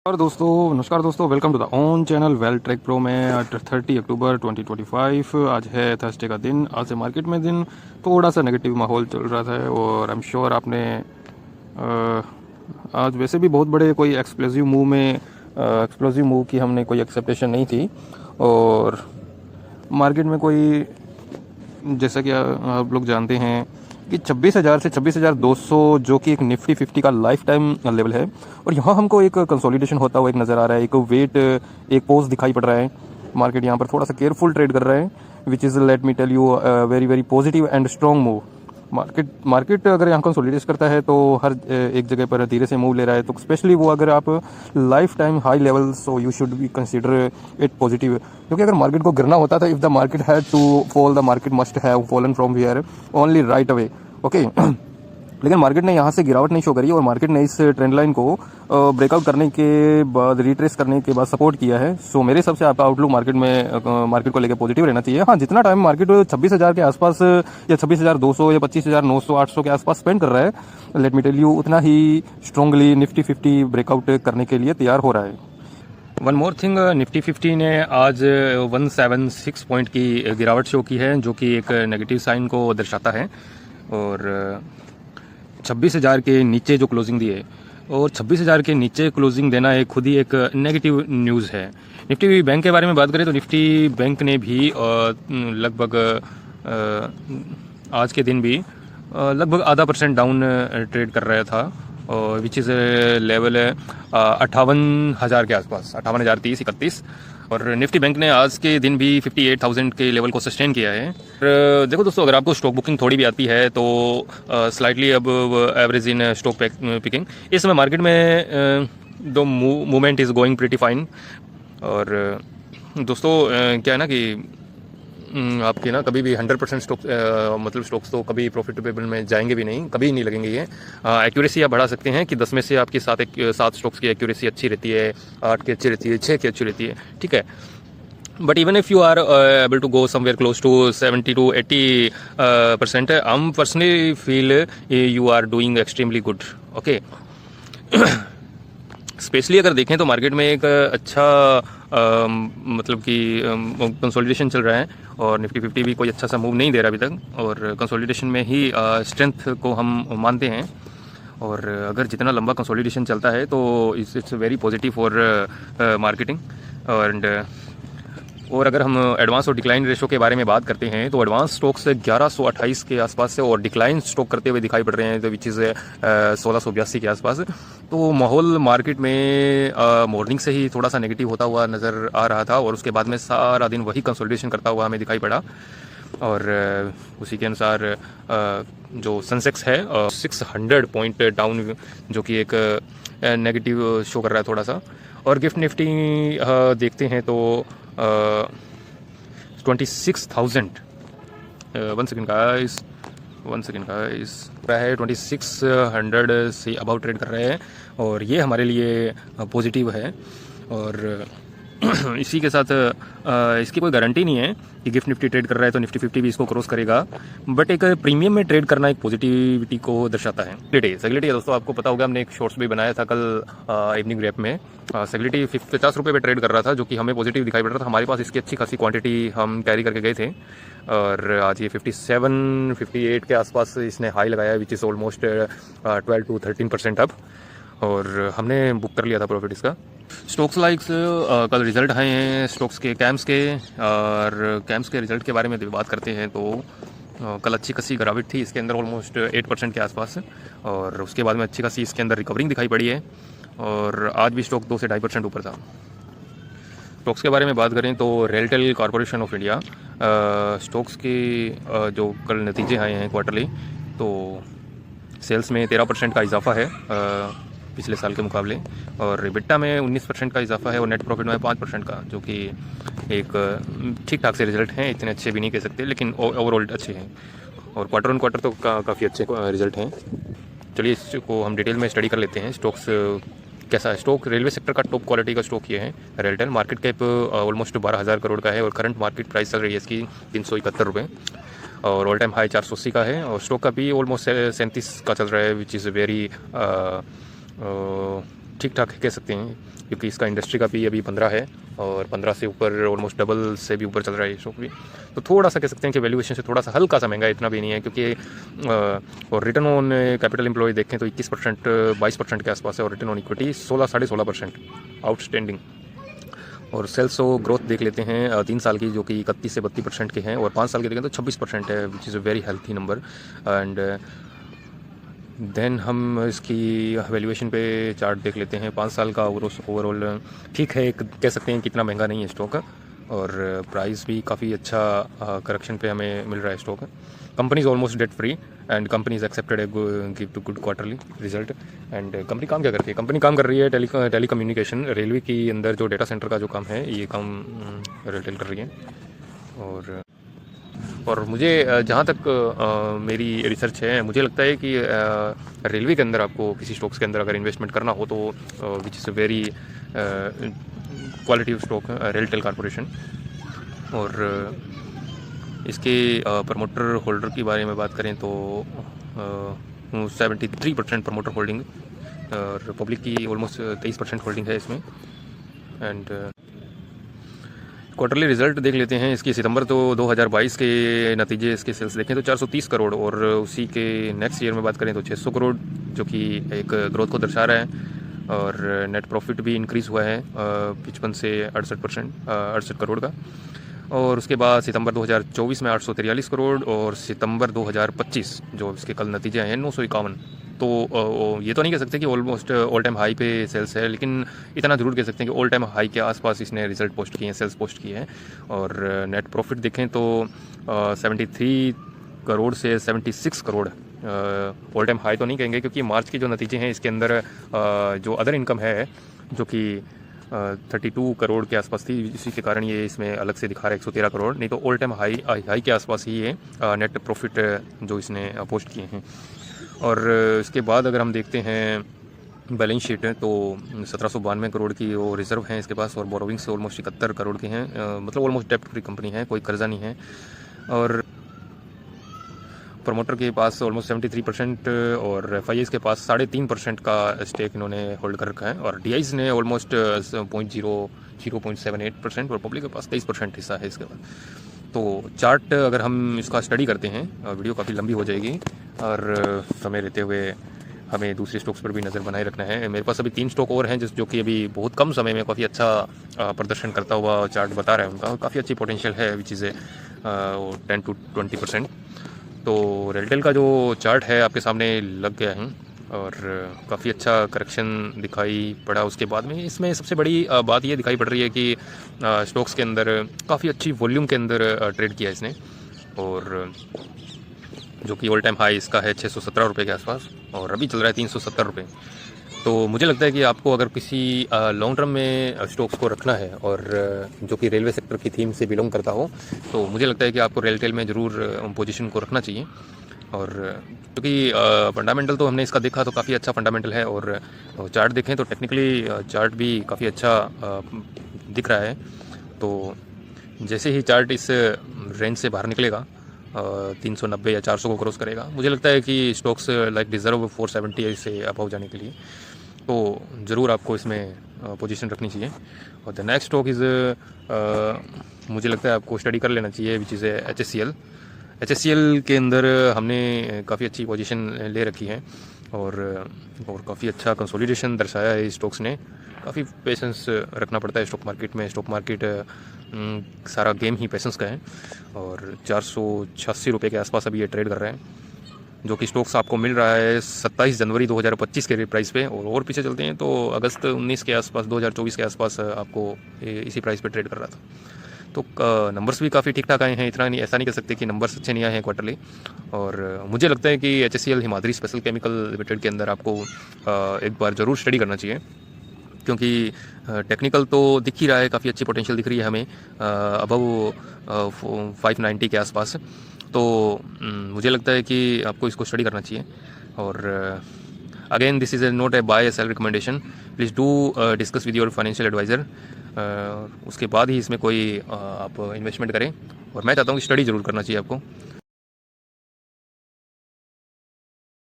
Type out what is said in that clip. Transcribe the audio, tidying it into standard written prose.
और दोस्तों नमस्कार दोस्तों, welcome to the on channel well track pro में 30 अक्टूबर 2025 आज है थर्सडे का दिन। आज से मार्केट में दिन थोड़ा सा नेगेटिव माहौल चल रहा था और आई एम श्योर आपने आज वैसे भी बहुत बड़े कोई एक्सप्लोसिव मूव की हमने कोई एक्सेप्टेशन नहीं थी और मार्केट में कोई, जैसा कि आप लोग जानते हैं कि 26,000 से 26,200 जो कि एक निफ्टी 50 का लाइफ टाइम लेवल है और यहाँ हमको एक कंसोलिडेशन होता हुआ एक नज़र आ रहा है। एक वेट, एक पोज दिखाई पड़ रहा है। मार्केट यहाँ पर थोड़ा सा केयरफुल ट्रेड कर रहा है, which is let me tell you very very positive and strong move. Market अगर यहाँ कंसोलिडेट करता है तो हर एक जगह पर धीरे से मूव ले रहा है, तो स्पेशली वो अगर आप life time high level, so you should be consider it positive. क्योंकि अगर मार्केट को गिरना होता था, if the market had to fall, the market must have fallen from here only right away, okay. लेकिन मार्केट ने यहाँ से गिरावट नहीं शो करी और मार्केट ने इस ट्रेंड लाइन को ब्रेकआउट करने के बाद, रिट्रेस करने के बाद सपोर्ट किया है। सो मेरे हिसाब से आपका आउटलुक मार्केट को लेकर पॉजिटिव रहना चाहिए। हाँ, जितना टाइम मार्केट 26,000 के आसपास या 26,200 या 25,900 800 के आसपास स्पेंड कर रहा है, लेट मी टेल यू, उतना ही स्ट्रांगली निफ्टी 50 ब्रेकआउट करने के लिए तैयार हो रहा है। वन मोर थिंग, निफ्टी 50 ने आज 176 पॉइंट की गिरावट शो की है, जो कि एक नेगेटिव साइन को दर्शाता है। और 26,000 के नीचे जो क्लोजिंग दी है, और 26,000 के नीचे क्लोजिंग देना एक खुद ही एक नेगेटिव न्यूज़ है। निफ्टी बैंक के बारे में बात करें तो निफ्टी बैंक ने भी लगभग आज के दिन भी लगभग 0.5% डाउन ट्रेड कर रहा था, और विच इज़ लेवल है 58,000 के आसपास, 58,030-31। और निफ्टी बैंक ने आज के दिन भी 58,000 के लेवल को सस्टेन किया है। और देखो दोस्तों, अगर आपको स्टॉक बुकिंग थोड़ी भी आती है तो स्लाइटली अब एवरेज इन स्टॉक पिकिंग, इस समय मार्केट में the movement is going pretty fine. और दोस्तों क्या है ना कि आपके ना कभी भी 100% स्टॉक्स, मतलब स्टॉक्स तो कभी प्रॉफिटेबल में जाएंगे भी नहीं, कभी नहीं लगेंगे। ये एक्यूरेसी आप बढ़ा सकते हैं कि 10 में से आपकी 7 स्टॉक्स की एक्यूरेसी अच्छी रहती है, 8 की अच्छी रहती है, 6 की अच्छी रहती है, ठीक है। But even if you are able to go somewhere close to 70 to 80%, I am personally feel you are doing extremely good, okay. Specially अगर देखें तो मार्केट में एक अच्छा मतलब कि कंसोलिडेशन चल रहा है और निफ्टी 50 भी कोई अच्छा सा मूव नहीं दे रहा अभी तक, और कंसोलिडेशन में ही स्ट्रेंथ को हम मानते हैं। और अगर जितना लंबा कंसोलिडेशन चलता है तो it's very positive for marketing. और अगर हम एडवांस और डिक्लाइन रेशो के बारे में बात करते हैं तो एडवांस स्टॉक्स 1128 के आसपास से और डिक्लाइन स्टॉक करते हुए दिखाई पड़ रहे हैं, तो विच इज़ 1682 के आसपास। तो माहौल मार्केट में मॉर्निंग से ही थोड़ा सा नेगेटिव होता हुआ नज़र आ रहा था और उसके बाद में सारा दिन वही कंसोलिडेशन करता हुआ हमें दिखाई पड़ा। और उसी के अनुसार जो सेंसेक्स है 600 पॉइंट डाउन, जो कि एक नेगेटिव शो कर रहा है थोड़ा सा। और गिफ्ट निफ्टी देखते हैं तो 26,000 वन सेकेंड गाइस है, 2600 से अबाउट ट्रेड कर रहे हैं और ये हमारे लिए पॉजिटिव है। और इसी के साथ इसकी कोई गारंटी नहीं है कि गिफ्ट निफ्टी ट्रेड कर रहा है तो निफ्टी 50 भी इसको क्रॉस करेगा, बट एक प्रीमियम में ट्रेड करना एक पॉजिटिविटी को दर्शाता है। सेगलिटी है दोस्तों, आपको पता होगा, हमने एक शॉर्ट्स भी बनाया था कल इवनिंग रैप में। सेगलिटी 50 रुपये पे ट्रेड कर रहा था, जो कि हमें पॉजिटिव दिखाई पड़ रहा था। हमारे पास इसकी अच्छी खासी क्वांटिटी हम कैरी करके गए थे और आज ये 57-58 के आसपास इसने हाई लगाया है, which is almost 12 to 13% up, और हमने बुक कर लिया था प्रॉफिट इसका। स्टॉक्स लाइक्स कल रिजल्ट आए हैं स्टॉक्स के, कैम्स के, और कैम्स के रिजल्ट के बारे में बात करते हैं तो कल अच्छी खासी गिरावट थी इसके अंदर, ऑलमोस्ट 8% के आसपास, और उसके बाद में अच्छी खासी इसके अंदर रिकवरिंग दिखाई पड़ी है और आज भी स्टॉक 2 से 2.5% ऊपर था। स्टॉक्स के बारे में बात करें तो RailTel corporation of India stocks के जो कल नतीजे आए हैं क्वार्टरली, तो सेल्स में 13% का इजाफा है पिछले साल के मुकाबले, और EBITDA में 19% का इजाफा है और नेट प्रॉफिट में 5% का, जो कि एक ठीक ठाक से रिजल्ट हैं। इतने अच्छे भी नहीं कह सकते, लेकिन ओवरऑल अच्छे हैं, और क्वार्टर ऑन क्वार्टर तो काफ़ी अच्छे रिजल्ट हैं। चलिए इसको हम डिटेल में स्टडी कर लेते हैं। स्टॉक्स कैसा है? स्टॉक रेलवे सेक्टर का टॉप क्वालिटी का स्टॉक ये है RailTel. Market cap almost 12,000 crore का है और करंट मार्केट प्राइस चल रही है इसकी 371 रुपये, और ऑल टाइम हाई 480 का है, और स्टॉक का भी ऑलमोस्ट 37 का चल रहा है, विच इज़ वेरी ठीक ठाक कह सकते हैं, क्योंकि इसका इंडस्ट्री का भी अभी 15 है और 15 से ऊपर ऑलमोस्ट डबल से भी ऊपर चल रहा है ये स्टॉक भी। तो थोड़ा सा कह सकते हैं कि वैल्यूएशन से थोड़ा सा हल्का सा महंगा है, इतना भी नहीं है, क्योंकि और रिटर्न ऑन कैपिटल एम्प्लॉय देखें तो 21% 22% के आसपास है, और रिटर्न ऑन इक्विटी 16-16% आउटस्टैंडिंग। और सेल्स और ग्रोथ देख लेते हैं 3 साल की, जो कि 31 से 32% के हैं, और 5 साल के देखें तो 26% है, which is a very healthy number. And then हम इसकी वैल्यूएशन पे चार्ट देख लेते हैं 5 साल का। ओवरऑल ठीक है, कह सकते हैं कितना महंगा नहीं है स्टॉक, और प्राइस भी काफ़ी अच्छा करेक्शन पे हमें मिल रहा है stock. Company is almost debt free and company is accepted give to good quarterly result. And company काम क्या करती है? कंपनी काम कर रही है टेलीकम्युनिकेशन, रेलवे के अंदर जो डेटा सेंटर का जो काम है, ये काम रेलटेल कर रही है। और मुझे जहाँ तक मेरी रिसर्च है, मुझे लगता है कि रेलवे के अंदर आपको किसी स्टॉक्स के अंदर अगर इन्वेस्टमेंट करना हो तो विच is a very quality stock RailTel corporation. और इसके प्रमोटर होल्डर की बारे में बात करें तो 73% प्रमोटर होल्डिंग, और पब्लिक की ऑलमोस्ट 23% होल्डिंग है इसमें। एंड क्वार्टरली रिजल्ट देख लेते हैं इसकी। सितंबर तो 2022 के नतीजे इसके सेल्स देखें तो 430 करोड़, और उसी के नेक्स्ट ईयर में बात करें तो 600 करोड़, जो कि एक ग्रोथ को दर्शा रहा है। और नेट प्रॉफिट भी इंक्रीज़ हुआ है 55 से 68 करोड़ का। और उसके बाद सितंबर 2024 में 843 करोड़, और सितंबर 2025 जो इसके कल नतीजे आए हैं 951। तो ये तो नहीं कह सकते कि ऑलमोस्ट ऑल टाइम हाई पे सेल्स है, लेकिन इतना ज़रूर कह सकते हैं कि ऑल टाइम हाई के आसपास इसने रिजल्ट पोस्ट किए हैं, सेल्स पोस्ट किए हैं। और नेट प्रॉफिट देखें तो 73 करोड़ से 76 करोड़, ऑल टाइम हाई तो नहीं कहेंगे, क्योंकि मार्च के जो नतीजे हैं इसके अंदर जो अदर इनकम है जो कि 32 करोड़ के आसपास थी, इसी के कारण ये इसमें अलग से दिखा रहा है 113 करोड़, नहीं तो ऑल टाइम हाई के आसपास ही ये नेट प्रॉफिट जो इसने पोस्ट किए हैं। और इसके बाद अगर हम देखते हैं बैलेंस शीट है तो 1792 करोड़ की वो रिजर्व हैं इसके पास, और बोरोविंग से ऑलमोस्ट 71 करोड़ के हैं, मतलब ऑलमोस्ट डेप्ट फ्री कंपनी है, कोई कर्जा नहीं है। और प्रमोटर के पास ऑलमोस्ट 73%, और एफआईएस के पास 3.5% का स्टेक इन्होंने होल्ड कर रखा है, और डीआईज ने ऑलमोस्ट 0.78%, और पब्लिक के पास 23% हिस्सा है इसके बाद। तो चार्ट अगर हम इसका स्टडी करते हैं, वीडियो काफ़ी लंबी हो जाएगी, और समय रहते हुए हमें दूसरे स्टॉक्स पर भी नज़र बनाए रखना है। मेरे पास अभी 3 स्टॉक और हैं जो कि अभी बहुत कम समय में काफ़ी अच्छा प्रदर्शन करता हुआ चार्ट बता रहा है, उनका काफ़ी अच्छी पोटेंशियल है, विच इज़ 10 to 20%। तो रेलटेल का जो चार्ट है आपके सामने लग गया है, और काफ़ी अच्छा करेक्शन दिखाई पड़ा उसके बाद में। इसमें सबसे बड़ी बात ये दिखाई पड़ रही है कि स्टॉक्स के अंदर काफ़ी अच्छी वॉल्यूम के अंदर ट्रेड किया इसने, और जो कि ऑल टाइम हाई इसका है 617 रुपये के आसपास, और अभी चल रहा है 370 रुपये। तो मुझे लगता है कि आपको अगर किसी लॉन्ग टर्म में स्टॉक्स को रखना है, और जो कि रेलवे सेक्टर की थीम से बिलोंग करता हो, तो मुझे लगता है कि आपको रेलटेल में ज़रूर पोजीशन को रखना चाहिए। और क्योंकि फंडामेंटल तो हमने इसका देखा तो काफ़ी अच्छा फंडामेंटल है, और चार्ट देखें तो टेक्निकली चार्ट भी काफ़ी अच्छा दिख रहा है। तो जैसे ही चार्ट इस रेंज से बाहर निकलेगा 390 या 400 को क्रॉस करेगा, मुझे लगता है कि स्टॉक्स लाइक डिज़र्व 470 से अबव जाने के लिए, तो ज़रूर आपको इसमें पोजीशन रखनी चाहिए। और द नेक्स्ट स्टॉक इज़ मुझे लगता है आपको स्टडी कर लेना चाहिए, विच इज़ HSCL। HSCL के अंदर हमने काफ़ी अच्छी पोजीशन ले रखी है, और काफ़ी अच्छा कंसोलिडेशन दर्शाया है इस स्टॉक्स ने। काफ़ी पेशेंस रखना पड़ता है स्टॉक मार्केट में, स्टॉक मार्केट सारा गेम ही पेशेंस का है। और 486 रुपये के आसपास अभी ये ट्रेड कर रहे हैं, जो कि स्टॉक्स आपको मिल रहा है 27 जनवरी 2025 के प्राइस पे। और पीछे चलते हैं तो अगस्त 19 के आसपास 2024 के आसपास आपको इसी प्राइस पे ट्रेड कर रहा था। तो नंबर्स भी काफ़ी ठीक ठाक आए हैं, इतना नहीं, ऐसा नहीं कह सकते कि नंबर्स अच्छे नहीं आए हैं क्वार्टरली। और मुझे लगता है कि HSCL Himadri special chemical limited के अंदर आपको एक बार ज़रूर स्टडी करना चाहिए, क्योंकि टेक्निकल तो दिख ही रहा है, काफ़ी अच्छी पोटेंशियल दिख रही है हमें अबव 590 के आसपास। तो मुझे लगता है कि आपको इसको स्टडी करना चाहिए। और again this is not a buy sell recommendation, please do discuss with your financial advisor, उसके बाद ही इसमें कोई आप इन्वेस्टमेंट करें। और मैं चाहता हूँ कि स्टडी ज़रूर करना चाहिए आपको।